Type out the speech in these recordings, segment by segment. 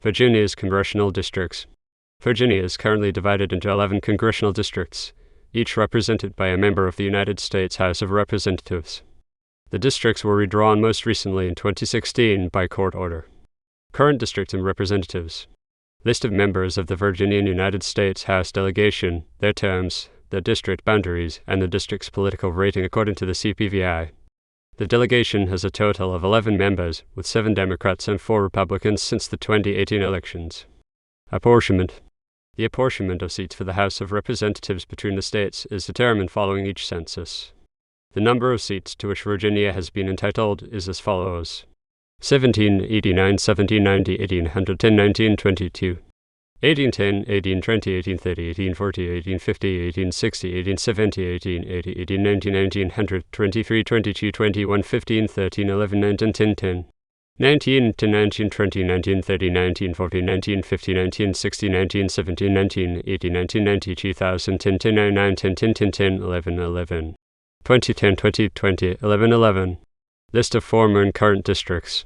Virginia's congressional districts. Virginia is currently divided into 11 congressional districts, each represented by a member of the United States House of Representatives. The districts were redrawn most recently in 2016 by court order. Current districts and representatives. List of members of the Virginian United States House delegation, their terms, their district boundaries, and the district's political rating according to the CPVI. The delegation has a total of 11 members, with 7 Democrats and 4 Republicans since the 2018 elections. Apportionment. The apportionment of seats for the House of Representatives between the states is determined following each census. The number of seats to which Virginia has been entitled is as follows: 1789, 1790, 1810, 1922, 1810, 1820, 1830, 1840, 1850, 1860, 1870, 1880, 1890, 1900, 23, 22, 21, 15, 13, 11, 9, 10, 10, 10. 19 to 19, 20, 19, 30, 19, 40, 19, 50, 19, 60, 19, 17, 19, 80, 19, 90, 2000, 10, 10, 9, 9, 10, 10, 10, 10, 11, 11. 2010, 2020, 11, 11. List of former and current districts.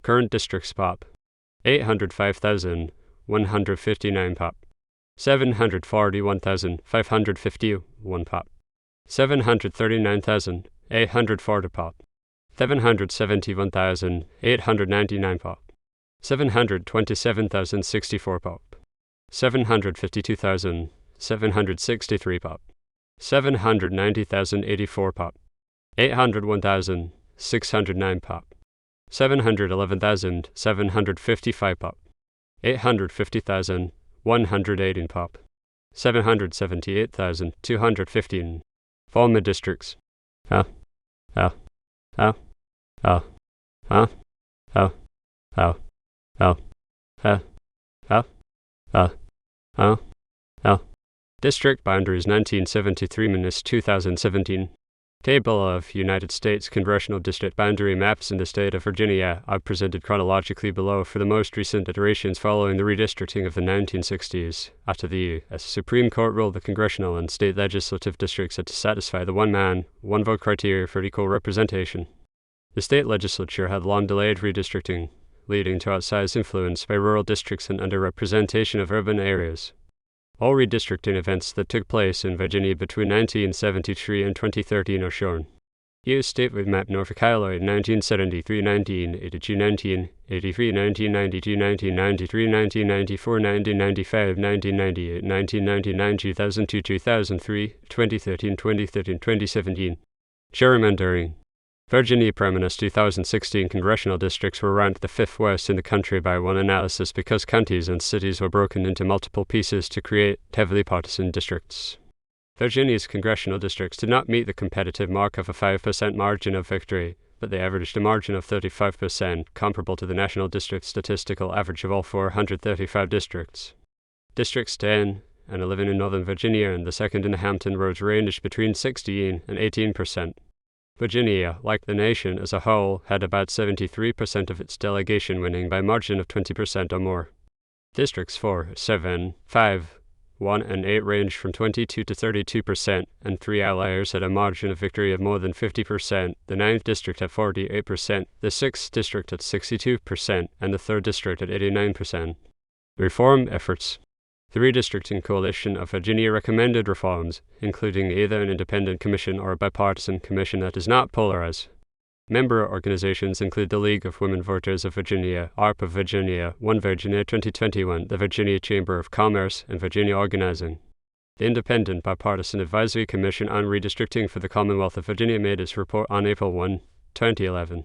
Current districts pop: 805,159 pop, 741,551 pop, 739,840 pop, 771,899 pop, 727,064 pop, 752,763 pop, 790,084 pop, 801,609 pop, 711,755 pop, 850,118 pop, 778,215. Former districts. District boundaries 1973-2017. Table of United States congressional district boundary maps in the state of Virginia are presented chronologically below for the most recent iterations following the redistricting of the 1960s. After the U.S. Supreme Court ruled the congressional and state legislative districts had to satisfy the one-man, one-vote criteria for equal representation. The state legislature had long delayed redistricting, leading to outsized influence by rural districts and underrepresentation of urban areas. All redistricting events that took place in Virginia between 1973 and 2013 are shown. U.S. State with map Norfolk Highlight 1973, 1982, 1983, 1992, 1993, 1994, 1995, 1998, 1999, 2002, 2003, 2013, 2013, 2017. Gerrymandering. Virginia Prominent's 2016 congressional districts were ranked the 5th worst in the country by one analysis because counties and cities were broken into multiple pieces to create heavily partisan districts. Virginia's congressional districts did not meet the competitive mark of a 5% margin of victory, but they averaged a margin of 35%, comparable to the national district statistical average of all 435 districts. Districts 10 and 11 in Northern Virginia and the 2nd in the Hampton Roads ranged between 16 and 18%. Virginia, like the nation as a whole, had about 73% of its delegation winning by a margin of 20% or more. Districts 4, 7, 5, 1, and 8 ranged from 22 to 32%, and 3 outliers had a margin of victory of more than 50%, the 9th district at 48%, the 6th district at 62%, and the 3rd district at 89%. Reform efforts. The redistricting coalition of Virginia recommended reforms, including either an independent commission or a bipartisan commission that does not polarize. Member organizations include the League of Women Voters of Virginia, ARP of Virginia, One Virginia 2021, the Virginia Chamber of Commerce, and Virginia Organizing. The Independent Bipartisan Advisory Commission on Redistricting for the Commonwealth of Virginia made its report on April 1, 2011.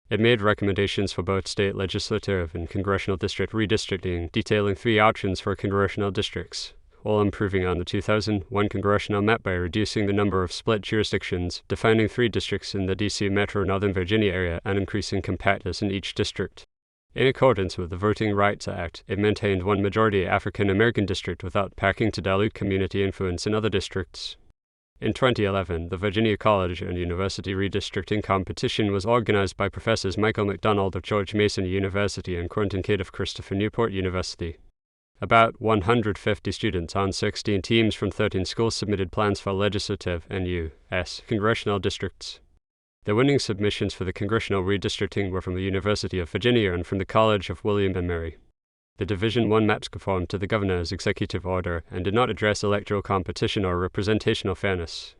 It made recommendations for both state legislative and congressional district redistricting, detailing 3 options for congressional districts, while improving on the 2001 congressional map by reducing the number of split jurisdictions, defining 3 districts in the D.C. metro Northern Virginia area, and increasing compactness in each district. In accordance with the Voting Rights Act, it maintained one majority African American district without packing to dilute community influence in other districts. In 2011, the Virginia College and University Redistricting Competition was organized by Professors Michael McDonald of George Mason University and Quentin Cade of Christopher Newport University. About 150 students on 16 teams from 13 schools submitted plans for legislative and U.S. congressional districts. The winning submissions for the congressional redistricting were from the University of Virginia and from the College of William and Mary. The Division 1 maps conformed to the governor's executive order and did not address electoral competition or representational fairness.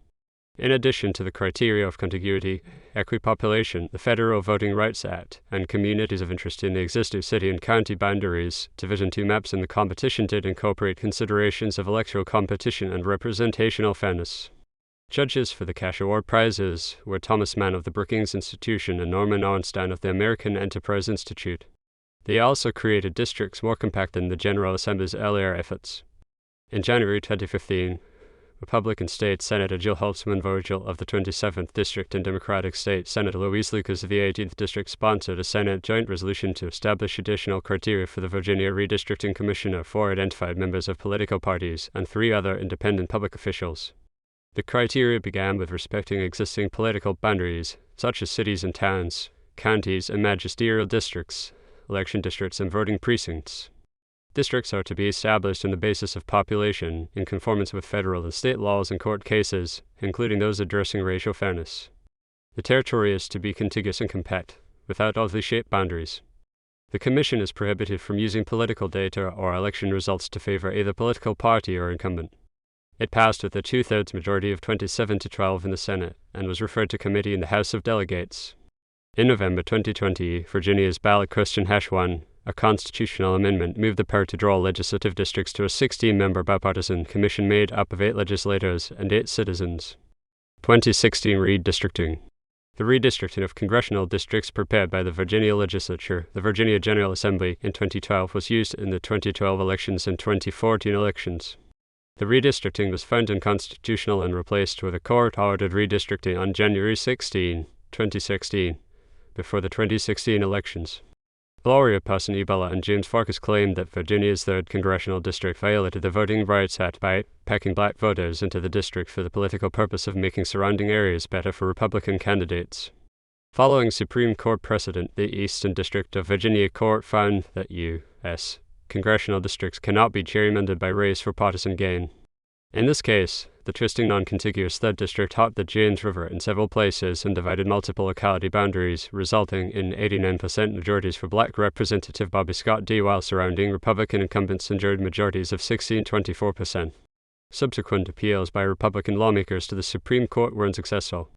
In addition to the criteria of contiguity, equipopulation, the Federal Voting Rights Act, and communities of interest in the existing city and county boundaries, Division 2 maps in the competition did incorporate considerations of electoral competition and representational fairness. Judges for the cash award prizes were Thomas Mann of the Brookings Institution and Norman Ornstein of the American Enterprise Institute. They also created districts more compact than the General Assembly's earlier efforts. In January 2015, Republican State Senator Jill Holtzman Virgil of the 27th District and Democratic State Senator Louise Lucas of the 18th District sponsored a Senate joint resolution to establish additional criteria for the Virginia Redistricting Commissioner for identified members of political parties and 3 other independent public officials. The criteria began with respecting existing political boundaries, such as cities and towns, counties and magisterial districts, election districts, and voting precincts. Districts are to be established on the basis of population, in conformance with federal and state laws and court cases, including those addressing racial fairness. The territory is to be contiguous and compact, without oddly shaped boundaries. The Commission is prohibited from using political data or election results to favor either political party or incumbent. It passed with a 2/3 majority of 27 to 12 in the Senate, and was referred to committee in the House of Delegates. In November 2020, Virginia's ballot question #1, a constitutional amendment, moved the power to draw legislative districts to a 16-member bipartisan commission made up of 8 legislators and 8 citizens. 2016 Redistricting. The redistricting of congressional districts prepared by the Virginia Legislature, the Virginia General Assembly, in 2012 was used in the 2012 elections and 2014 elections. The redistricting was found unconstitutional and replaced with a court-ordered redistricting on January 16, 2016, before the 2016 elections. Gloria Parson-Ibala and James Farkas claimed that Virginia's 3rd Congressional District violated the Voting Rights Act by packing black voters into the district for the political purpose of making surrounding areas better for Republican candidates. Following Supreme Court precedent, the Eastern District of Virginia Court found that U.S. congressional districts cannot be gerrymandered by race for partisan gain. In this case, the twisting non-contiguous 3rd District hopped the James River in several places and divided multiple locality boundaries, resulting in 89% majorities for black Representative Bobby Scott D, while surrounding Republican incumbents enjoyed majorities of 16-24%. Subsequent appeals by Republican lawmakers to the Supreme Court were unsuccessful.